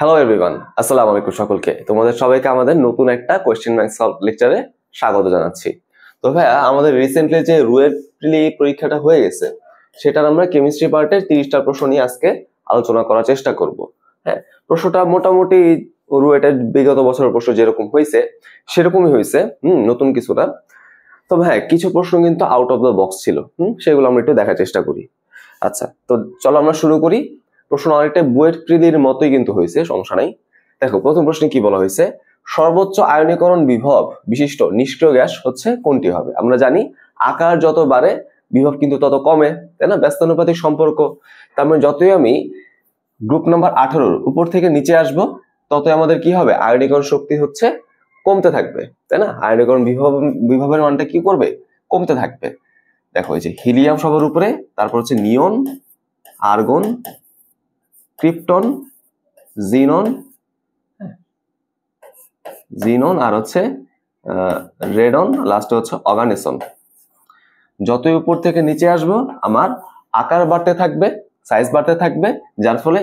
Hello everyone, আসসালামু আলাইকুম সকলকে। তোমাদের সবাইকে আমাদের নতুন একটা কোয়েশ্চেন ব্যাংক সলভ লেকচারে স্বাগত জানাচ্ছি। তো ভাইয়া, আমাদের রিসেন্টলি যে রুয়েট প্রিলি পরীক্ষাটা হয়ে গেছে, সেটার আমরা কেমিস্ট্রি পার্টের 30টা প্রশ্ন নিয়ে আজকে আলোচনা করার চেষ্টা করব। হ্যাঁ, প্রশ্নটা মোটামুটি রুয়েটের বিগত বছরের প্রশ্ন যেরকম হয়েছে সেরকমই হয়েছে, নতুন কিছুটা। তো হ্যাঁ, কিছু প্রশ্ন কিন্তু আউট অফ দ্য বক্স ছিল, সেগুলো আমরা একটু দেখার চেষ্টা করি। আচ্ছা, তো চলো আমরা শুরু করি। প্রশ্ন অনেকটা বুয়েট প্রিলির মতোই কিন্তু হয়েছে, সমস্যা নাই। দেখো, প্রথম প্রশ্নে কি বলা হয়েছে, সর্বোচ্চ আয়নীকরণ বিভব বিশিষ্ট নিষ্ক্রিয় গ্যাস হচ্ছে কোনটি হবে? আমরা জানি আকার যত বাড়ে বিভব কিন্তু তত কমে, তাই না? ব্যস্তানুপাতিক সম্পর্ক। তার মানে যতই আমি গ্রুপ নাম্বার 18 উপর থেকে নিচে আসবো, ততই আমাদের কি হবে, আয়নীকরণ শক্তি হচ্ছে কমতে থাকবে, তাই না? আয়নীকরণ বিভবের মানটা কি করবে, কমতে থাকবে। দেখো, এই যে হিলিয়াম সবার উপরে, তারপর হচ্ছে নিয়ন, আর্গন, ক্রিপ্টন, জিনন, আর হচ্ছে রেডন, লাস্টে হচ্ছে অর্গানিসন। যতই উপর থেকে নিচে আসবো আমার আকার বাড়তে থাকবে, সাইজ বাড়তে থাকবে, যার ফলে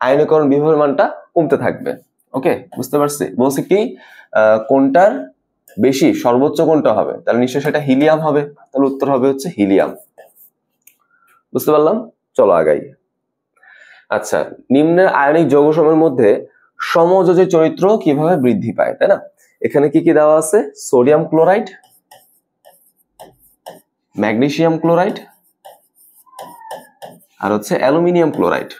আয়নীকরণ বিভবের মানটা কমতে থাকবে। ওকে, বুঝতে পারছি? বলছি কি, কোনটার বেশি, সর্বোচ্চ কোনটা হবে? তাহলে নিশ্চয়ই সেটা হিলিয়াম হবে। তাহলে উত্তর হবে হচ্ছে হিলিয়াম। বুঝতে পারলাম? চলো আগাই। আচ্ছা, নিম্নের আয়নিক যৌগসমূহের মধ্যে সমযোজী চরিত্র কিভাবে বৃদ্ধি পায়, তাই না? এখানে কি কি দেওয়া আছে? সোডিয়াম ক্লোরাইড, ম্যাগনেসিয়াম ক্লোরাইড, আর হচ্ছে অ্যালুমিনিয়াম ক্লোরাইড।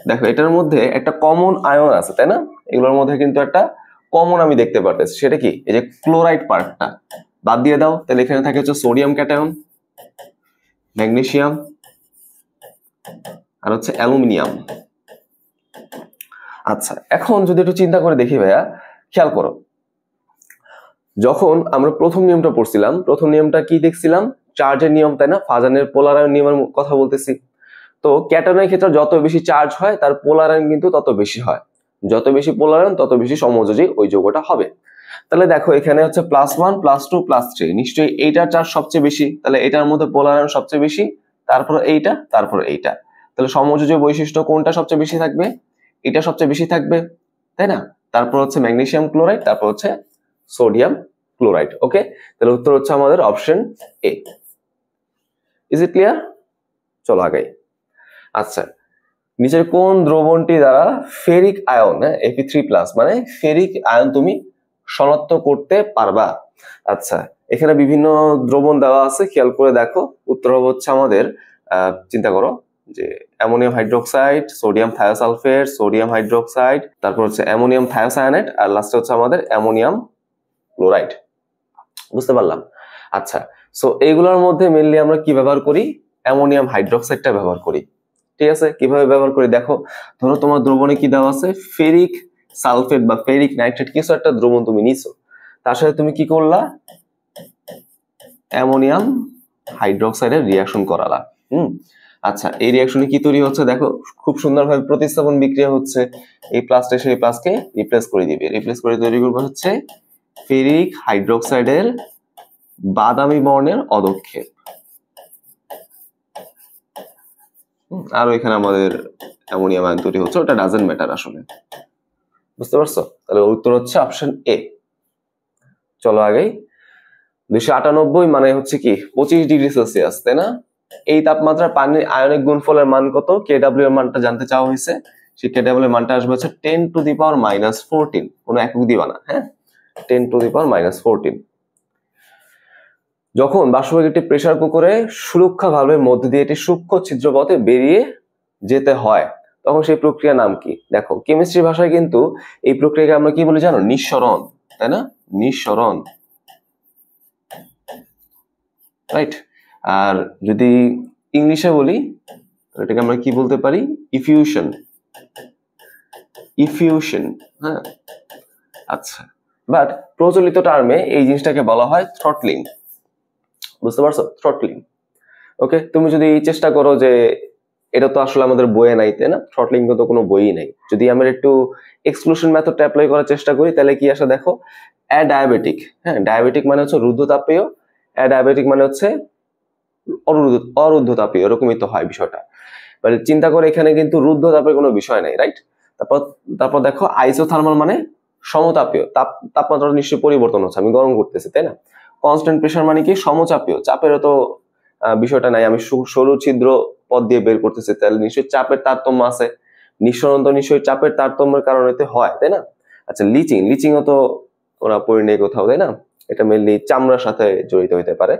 দেখো, এটার মধ্যে একটা কমন আয়ন আছে, তাই না? এগুলোর মধ্যে কিন্তু একটা কমন আমি দেখতে পারতেছি, সেটা কি? এই যে ক্লোরাইড পার্টটা বাদ দিয়ে দাও, তাহলে এখানে থাকে হচ্ছে সোডিয়াম ক্যাটায়ন, ম্যাগনেসিয়াম, আর হচ্ছে অ্যালুমিনিয়াম। আচ্ছা, এখন যদি একটু চিন্তা করে দেখি ভাইয়া, খেয়াল করো, যখন আমরা প্রথম নিয়মটা পড়ছিলাম, প্রথম নিয়মটা কি দেখছিলাম? চার্জের নিয়ম, তাই না? ফাজানের পোলার আয়ন নিয়মের কথা বলতেছি। তো ক্যাটায়নের ক্ষেত্রে যত বেশি চার্জ হয় তার পোলার আয়ন কিন্তু তত বেশি হয়। যত বেশি পোলার আয়ন তত বেশি সমযোজী ওই যৌগটা হবে। তাহলে দেখো, এখানে হচ্ছে +1 +2 +3, নিশ্চয়ই এইটার চার্জ সবচেয়ে বেশি, তাহলে এটার মধ্যে পোলার আয়ন সবচেয়ে বেশি, তারপর এইটা, তারপর এইটা। তাহলে সমযোজী বৈশিষ্ট্য কোনটা সবচেয়ে বেশি থাকবে? এটা সবচেয়ে বেশি থাকবে, তাই না? তারপর হচ্ছে ম্যাগনেসিয়াম ক্লোরাইড, তারপর হচ্ছে সোডিয়াম ক্লোরাইড। ওকে, তাহলে উত্তর হচ্ছে আমাদের option A. Is it clear? চলো আগাই। আচ্ছা, নিচের কোন দ্রবণটি দ্বারা ফেরিক আয়ন, Fe3+ মানে ফেরিক আয়ন তুমি শনাক্ত করতে পারবা? আচ্ছা, এখানে বিভিন্ন দ্রবণ দেওয়া আছে, খেয়াল করে দেখো। উত্তর হচ্ছে আমাদের, চিন্তা করো যে ammonium hydroxide, sodium thiosulphate, sodium hydroxide, তারপর হচ্ছে অ্যামোনিয়াম থায়োসায়ানেট, আর লাস্টে হচ্ছে আমাদের অ্যামোনিয়াম ক্লোরাইড। বুঝতে পারলাম? আচ্ছা, সো এইগুলোর মধ্যে মেইনলি আমরা কি ব্যবহার করি? অ্যামোনিয়াম হাইড্রোক্সাইডটা ব্যবহার করি। ঠিক আছে, কিভাবে ব্যবহার করি দেখো। ধরো তোমার দ্রবণে কি দেওয়া আছে? ফেরিক সালফেট বা ফেরিক নাইট্রেট, কিছু একটা দ্রবণ তুমি নিছো, তার সাথে তুমি কি করলা? অ্যামোনিয়াম হাইড্রোক্সাইডের রিঅ্যাকশন করালা। আচ্ছা, এই রিঅ্যাকশনে কি তৈরি হচ্ছে দেখো, খুব সুন্দরভাবে প্রতিস্থাপন বিক্রিয়া হচ্ছে। এই প্লাসটা এসে এই প্লাসকে রিপ্লেস করে দিবে, রিপ্লেস করে তৈরি করবে হচ্ছে ফেরিক হাইড্রোক্সাইডের বাদামি বর্ণের অধক্ষেপ। আর এখানে আমাদের অ্যামোনিয়াম আয়ন তৈরি হচ্ছে, ওটা ডাজন্ট ম্যাটার আসলে। বুঝতে পারছো? তাহলে উত্তর হচ্ছে অপশন এ। চলো আগাই। 298 মানে হচ্ছে কি 25 ডিগ্রি সেলসিয়াস, তাই না? এই তাপমাত্রার পানির আয়নিক গুণফলের মান কত? কেডব্লিউ এর মানটা জানতে চাওয়া হয়েছে। সেই কেডব্লিউ এর মানটা আসবে হচ্ছে 10⁻⁻14, কোনো একক দিবা না, হ্যাঁ? 10⁻⁻14। যখন বাষ্পীভবন একটি প্রেসার কুকারে সুরক্ষা ভালভের মধ্যে দিয়ে একটি সূক্ষ্ম ছিদ্রপথে বেরিয়ে যেতে হয়, তখন সেই প্রক্রিয়ার নাম কি? দেখো, কেমিস্ট্রি ভাষায় কিন্তু এই প্রক্রিয়াকে আমরা কি বলি জানো? নিঃসরণ, তাই না? নিঃসরণ, রাইট? আর যদি ইংলিশে বলি, এটাকে আমরা কি বলতে পারি? ইফিউশন। ইফিউশন, হ্যাঁ। আচ্ছা, বাট প্রচলিত টার্মে এই জিনিসটাকে বলা হয় থ্রটলিং। বুঝতে পারছো? থ্রটলিং। ওকে, তুমি যদি চেষ্টা করো যে এটা তো আসলে আমাদের বইয়ে নাই, তাই না? থ্রটলিং তো কোনো বইই নাই। যদি আমরা একটু এক্সক্লুশন মেথডটা অ্যাপ্লাই করার চেষ্টা করি, তাহলে কি আসে দেখো, অ্যাডায়াবেটিক। হ্যাঁ, ডায়াবেটিক মানে হচ্ছে রুদ্ধতাপীয়, অ্যাডায়াবেটিক মানে হচ্ছে অরুদ্ধতাপীয়, এরকমই তো হয় বিষয়টা। চিন্তা করে এখানে কিন্তু রুদ্ধ তাপের কোনো বিষয় নেই, রাইট? তারপর দেখো আইসোথার্মাল মানে সমতাপীয়, তাপমাত্রা নিশ্চয়ই পরিবর্তন হচ্ছে, আমি গরম করতেছি, তাই না? কনস্ট্যান্ট প্রেসার মানে কি সমচাপীয়, চাপেরও তো বিষয়টা নাই, আমি সরু ছিদ্র পথ দিয়ে বের করতেছি, তাহলে নিশ্চয়ই চাপের তারতম্য আছে, নিঃসরণ নিশ্চয়ই চাপের তারতম্যের কারণে হয়, তাই না? আচ্ছা, লিচিংও তো ওরা পড়ে নেই কোথাও, তাই না? এটা মেনলি চামড়ার সাথে জড়িত হতে পারে।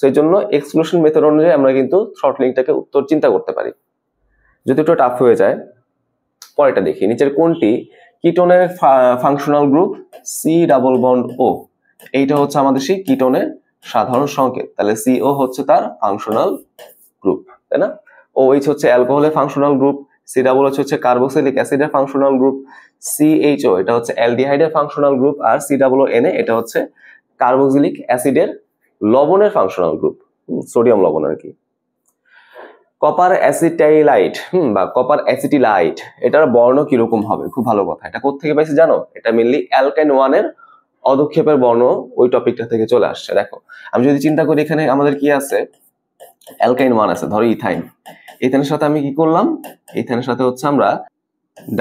সেই জন্য এক্সক্লুশন মেথড অনুযায়ী আমরা কিন্তু থ্রটলিংটাকে উত্তর চিন্তা করতে পারি। যদি একটু টাফ হয়ে যায়, পরেরটা দেখি, নিচের কোনটি কিটোনের functional group C double bond O? এইটা হচ্ছে আমাদের সেই কিটোনের সাধারণ সংকেত, তাহলে সিও হচ্ছে তার ফাংশনাল গ্রুপ, তাই না? OH হচ্ছে অ্যালকোহলের ফাংশনাল গ্রুপ, সি ডাবল হচ্ছে কার্বক্সিলিক অ্যাসিডের ফাংশনাল গ্রুপ, CHO এটা হচ্ছে অ্যালডিহাইডের ফাংশনাল গ্রুপ, আর COO এটা হচ্ছে কার্বক্সিলিক অ্যাসিডের লবণের ফাংশনাল গ্রুপ, সোডিয়াম লবণ আর কি। কপার অ্যাসিটাইলাইট বা কপার অ্যাসিটিলাইট, এটার বর্ণ কিরকম হবে? খুব ভালো কথা, এটা কোত্থেকে পাইছি জানো? এটা মেনলি অ্যালকাইন 1 এর অধক্ষেপের বর্ণ ওই টপিকটা থেকে চলে আসছে। দেখো আমি যদি চিন্তা করি এখানে আমাদের কি আছে, অ্যালকাইন 1 আছে, ধরো ইথাইন, ইথাইনের সাথে আমি কি করলাম, ইথাইনের সাথে হচ্ছে আমরা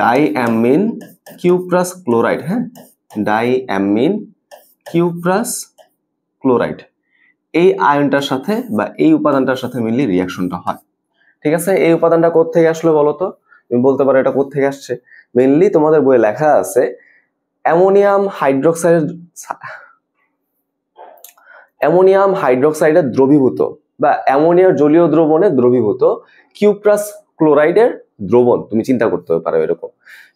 ডাইঅ্যামিন কিউপ্রাস ক্লোরাইড, হ্যাঁ, ডাইঅ্যামিন কিউপ্রাস ক্লোরাইড, এই আয়নটার সাথে বা এই উপাদানটার সাথে মিললে রিয়াকশনটা হয়। ঠিক আছে, এই উপাদানটা কোত্থেকে আসলো বলো তো? তুমি বলতে পারো এটা কোত্থেকে আসছে? মেইনলি তোমাদের বইয়ে লেখা আছে অ্যামোনিয়াম হাইড্রোক্সাইডের দ্রবীভূত বা অ্যামোনিয়ার জলীয় দ্রবণে দ্রবীভূত কিউপ্রাস ক্লোরাইডের দ্রবণ, তুমি চিন্তা করতে পারো এরকম।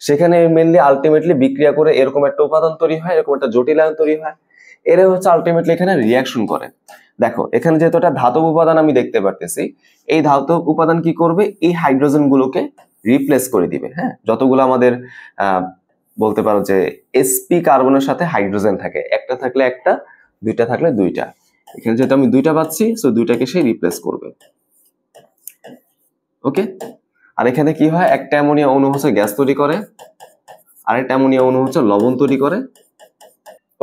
সেখানে মেইনলি আলটিমেটলি বিক্রিয়া করে এরকম একটা উপাদান তৈরি হয়, এরকম একটা জটিল আয়ন তৈরি হয়, এরা হচ্ছে আলটিমেটলি এখানে রিয়াকশন করে। দেখো এখানে যেহেতু একটা ধাতব উপাদান আমি দেখতে পারতেছি, এই ধাতব উপাদান কি করবে, এই হাইড্রোজেন গুলোকে রিপ্লেস করে দিবে। হ্যাঁ, যতগুলো আমাদের বলতে পারো যে sp কার্বনের সাথে হাইড্রোজেন থাকে, একটা থাকলে একটা, দুইটা থাকলে দুইটা, এখানে যেহেতু আমি দুইটা পাচ্ছি, সো দুইটাকে সে রিপ্লেস করবে। ওকে, আর এখানে কি হয়, একটা অ্যামোনিয়া অণু হচ্ছে গ্যাস তৈরি করে, আরেকটা অ্যামোনিয়া অণু হচ্ছে লবণ তৈরি করে।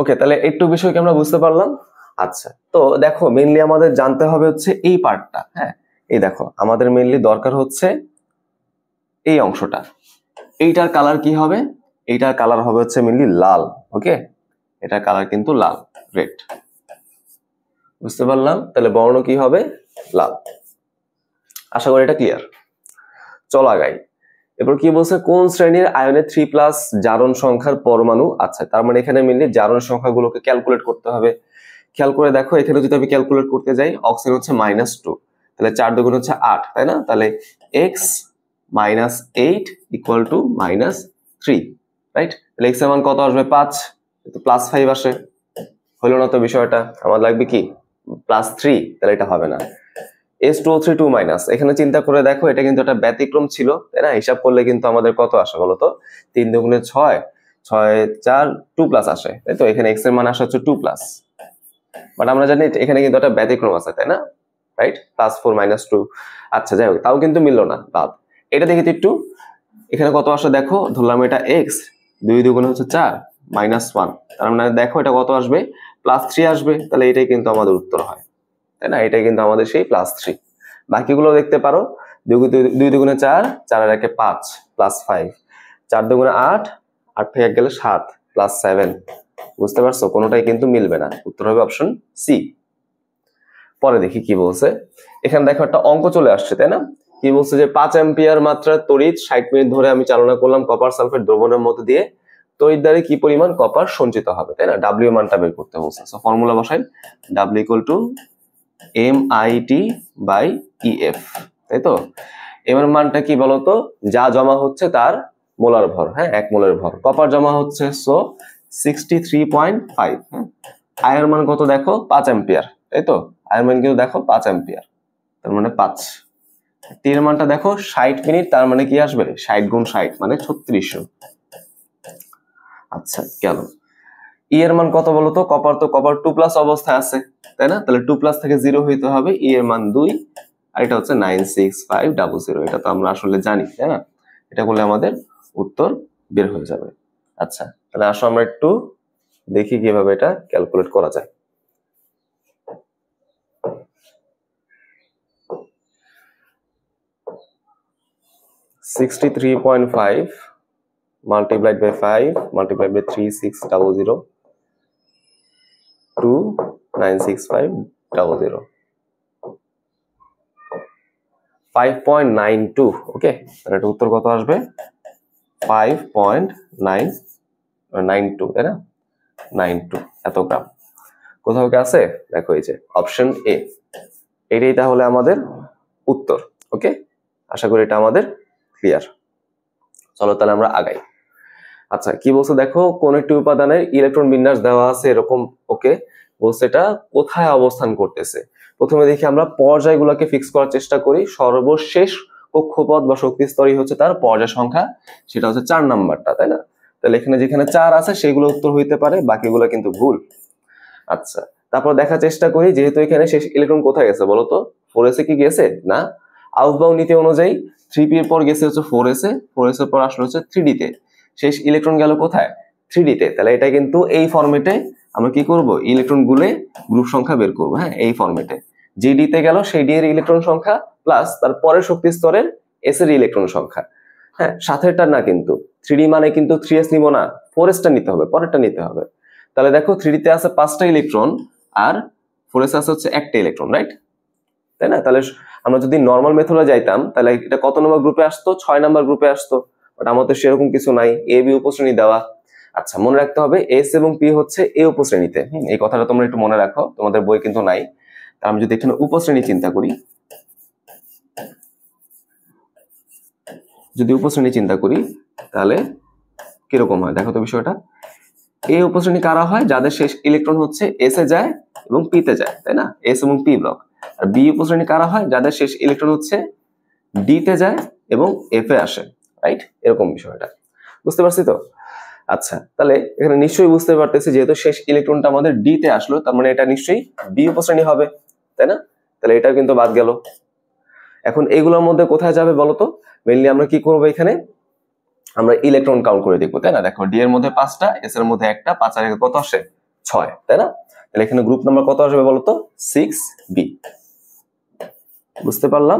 ওকে, তাহলে একটু বিষয়কে আমরা বুঝতে পারলাম। আচ্ছা, তো দেখো মেইনলি আমাদের জানতে হবে হচ্ছে এই পার্টটা। হ্যাঁ, এই দেখো আমাদের মেইনলি দরকার হচ্ছে এই অংশটা, এইটার কালার কি হবে, এইটার কালার হবে হচ্ছে মেইনলি লাল। ওকে, এটার কালার কিন্তু লাল, রেড, বুঝতে পারলাম? তাহলে বর্ণ কি হবে, লাল। আশা করি এটা ক্লিয়ার। চল আগাই। এরপর কি বলছে, কোন শ্রেণীর আয়নে 3+ জারণ সংখ্যার পরমাণু? আচ্ছা, তার মানে এখানে মেইনলি জারণ সংখ্যাগুলোকে ক্যালকুলেট করতে হবে। খেয়াল করে দেখো, এখানে যদি আমি ক্যালকুলেট করতে যাই, অক্সিজেন হচ্ছে -2, তাহলে 4 দুগুণ হচ্ছে 8, তাই না? তাহলে x - 8 = -3, রাইট? তাহলে x এর মান কত আসবে, 5, তো +5 আসে, হলো না তো বিষয়টা? আমার লাগবে কি +3, তাহলে এটা হবে না। H2O3 2-, এখানে চিন্তা করে দেখো, এটা কিন্তু একটা ব্যতিক্রম ছিল, তাই না? হিসাব করলে কিন্তু আমাদের কত আসে বলতো, 3 দুগুণে 6, 6 4 2+ আসে, তাই তো? এখানে x এর মান আসে হচ্ছে 2+, বাট আমরা জানি এখানে কিন্তু একটা ব্যতিক্রম আছে, তাই না? রাইট, +4 - 2। আচ্ছা, যাই হোক, তাও কিন্তু মিললো না, বাদ। এটা দেখি একটু, এখানে কত আসে দেখো, ধরলাম এটা x, 2 দুগুণে হচ্ছে 4 -1, তার মানে দেখো এটা কত আসবে, +3 আসবে, তাহলে এটাই কিন্তু আমাদের উত্তর হয়, তাই না? এটাই কিন্তু আমাদের সেই +3। বাকিগুলো দেখতে পারো, 2 দুগুণে 4, 4 আর 1 5, +5, 4 দুগুণে 8, 8 থেকে 1 গেলে 7, +7। বুঝতে পারছো, কোনোটাই কিন্তু মিলবে না, উত্তর হবে অপশন সি। পরে দেখি কি বলছে, এখানে দেখো একটা অঙ্ক চলে আসছে, তাই না? কি বলছে যে 5 অ্যাম্পিয়ার মাত্রার তড়িৎ 60 মিনিট ধরে আমি চালনা করলাম কপার সালফেট দ্রবণের মধ্যে দিয়ে, তড়িৎ দ্বারে কি পরিমাণ কপার সঞ্চিত হবে, তাই না? W মানটা বের করতে বলছে। সো ফর্মুলা বসাই, W = MIT/EF, তাই তো? এম এর মানটা কি বলতো, যা জমা হচ্ছে তার মোলার ভর, হ্যাঁ, 1 মোলের ভর। কপার জমা হচ্ছে, সো 63.5। হ্যাঁ, আয়ের মান কত দেখো, 5 অ্যাম্পিয়ার, তাই তো? আয়ের মান কিন্তু দেখো 5 অ্যাম্পিয়ার, তার মানে 5। টি এর মানটা দেখো 60 মিনিট, তার মানে কি আসবে, 60 গুণ 60 মানে 3600। আচ্ছা, গেল। ই এর মান কত বলতো, কপার 2+ অবস্থায় আছে, তাই না? তাহলে 2+ থেকে 0 হইতে হবে, ই এর মান 2, আর এটা হচ্ছে 96500, এটা তো আমরা আসলে জানি, তাই না? এটা করলে আমাদের উত্তর বের হয়ে যাবে। আচ্ছা, তাহলে আসো আমরা একটু দেখি কিভাবে এটা ক্যালকুলেট করা যায়। 63.5 multiplied by 5 multiplied by 3600 29650 5.92 ওকে এটা উত্তর কত আসবে 5.992 তাই না 92 এত গ্রাম কোথাও কি আছে দেখো এই যে অপশন এ এটাই তাহলে আমাদের উত্তর ওকে আশা করি এটা আমাদের ক্লিয়ার চলো তাহলে আমরা আগাই আচ্ছা কি বলছো দেখো কোন একটি উপাদানের ইলেকট্রন বিন্যাস দেওয়া আছে এরকম ওকে বলছে এটা কোথায় অবস্থান করতেছে প্রথমে দেখি আমরা পর্যায়গুলোকে ফিক্স করার চেষ্টা করি সর্বশেষ কক্ষপথ বা শক্তি স্তরই হচ্ছে তার পর্যায় সংখ্যা সেটা হচ্ছে 4 নাম্বারটা তাই না তাহলে এখানে যেখানে 4 আছে সেগুলো উত্তর হইতে পারে বাকিগুলো কিন্তু ভুল আচ্ছা তারপর দেখার চেষ্টা করি যেহেতু এখানে শেষ ইলেকট্রন কোথায় গেছে বলো তো 4s এ কি গেছে না আউটবাউন্ড নীতি অনুযায়ী 3p এর পর গেছে হচ্ছে 4s এ 4s এর পর আসলে হচ্ছে 3d তে শেষ ইলেকট্রন গেল কোথায় 3d তে তাহলে এটা কিন্তু এই ফরম্যাটে আমরা কি করব ইলেকট্রন গুলে গ্রুপ সংখ্যা বের করব হ্যাঁ এই ফরম্যাটে যে d তে গেল সেই d এর ইলেকট্রন সংখ্যা প্লাস তার পরের শক্তি স্তরের s এর ইলেকট্রন সংখ্যা হ্যাঁ সাথেরটা না কিন্তু 3d মানে কিন্তু 3s নিব না 4s টা নিতে হবে পরেরটা নিতে হবে তাহলে দেখো 3d তে আছে 5টা ইলেকট্রন আর 4s আছে হচ্ছে একটা ইলেকট্রন রাইট তাই না তাহলে আমরা যদি নরমাল মেথডে যাইতাম তাহলে এটা কত নম্বর গ্রুপে আসতো 6 নম্বর গ্রুপে আসতো বাট আমাদের সেরকম কিছু নাই এ বি উপশ্রেণী দেওয়া আচ্ছা মনে রাখতে হবে এস এবং পি হচ্ছে এ উপশ্রেণীতে এই কথাটা তোমরা একটু মনে রাখো তোমাদের বই কিন্তু নাই তাহলে আমি যদি এখানে উপশ্রেণী চিন্তা করি যদি উপশ্রেণী চিন্তা করি তাহলে কিরকম হয় দেখো তো বিষয়টা এ উপশ্রেণী কারা হয় যাদের শেষ ইলেকট্রন হচ্ছে এস এ যায় এবং পি তে যায় তাই না এস এবং পি ব্লক আর বি উপশ্রেণী কারা হয় যাদের শেষ ইলেকট্রন হচ্ছে ডি তে যায় এবং এফ এ আসে রাইট এরকম বিষয়টা বুঝতে পারছি তো আচ্ছা তাহলে এখানে নিশ্চয়ই বুঝতে পারতেছি যেহেতু শেষ ইলেকট্রনটা আমাদের ডি তে আসলো তার মানে এটা নিশ্চয়ই বি উপশ্রেণী হবে তাই না তাহলে এটা কিন্তু বাদ গেল এখন এগুলোর মধ্যে কোথায় যাবে বলতো মেইনলি আমরা কি করব এখানে আমরা ইলেকট্রন কাউন্ট করে দেখবো তাই না দেখো ডি এর মধ্যে 5টা এস এর মধ্যে একটা 5 আর কত আসে 6 তাই না তাহলে এখানে গ্রুপ নাম্বার কত আসবে বলতো 6b বুঝতে পারলাম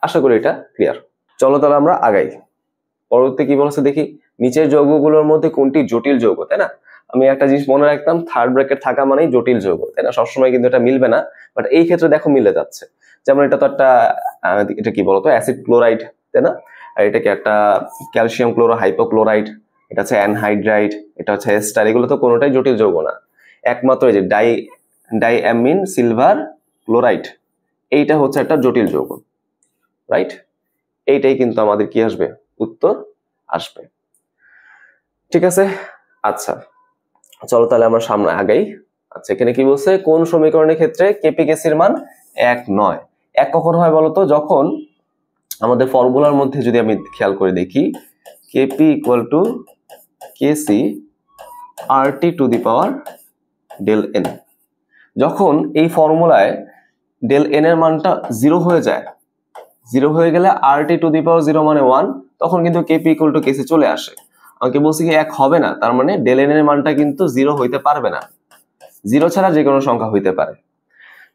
আশা করি এটা ক্লিয়ার চলো তাহলে আমরা আগাই পরবর্তী কি বলছে দেখি নিচের যৌগগুলোর মধ্যে কোনটি জটিল যৌগ তাই না আমি একটা জিনিস মনে রাখতাম থার্ড ব্র্যাকেট থাকা মানেই জটিল যৌগ তাই না সবসময় কিন্তু এটা মিলবে না বাট এই ক্ষেত্রে দেখো মিলে যাচ্ছে যেমন এটা তো একটা এটা কি বলতো অ্যাসিড ক্লোরাইড তাই না আর এটা কি একটা ক্যালসিয়াম ক্লোরো হাইপোক্লোরাইড এটা হচ্ছে অ্যানহাইড্রাইড এটা হচ্ছে এস্টার এগুলো তো কোনোটাই জটিল যৌগ না একমাত্র এই যে ডাইঅ্যামিন সিলভার ক্লোরাইড এইটা হচ্ছে একটা জটিল যৌগ রাইট এইটাই কিন্তু আমাদের কি আসবে উত্তর আসবে ঠিক আছে আচ্ছা চলো তাহলে আমরা সামনে আগাই আচ্ছা এখানে কি বলছে কোন সমীকরণের ক্ষেত্রে কেপিকেসির মান 1 নয় 1 কখন হয় বলতো যখন আমাদের ফর্মুলার মধ্যে যদি আমি খেয়াল করে দেখি KP equal to KC RT to the power del n যখন এই ফর্মুলায় ডেল এন এর মানটা 0 হয়ে যায় 0 হয়ে গেলে আরটি টু দি পাওয়ার 0 মানে 1 তখন কিন্তু কেপি ইকুয়াল টু কেসি চলে আসে আমাকে বলছি কি 1 হবে না তার মানে ডেল এন এর মানটা কিন্তু 0 হইতে পারবে না 0 ছাড়া যে কোনো সংখ্যা হইতে পারে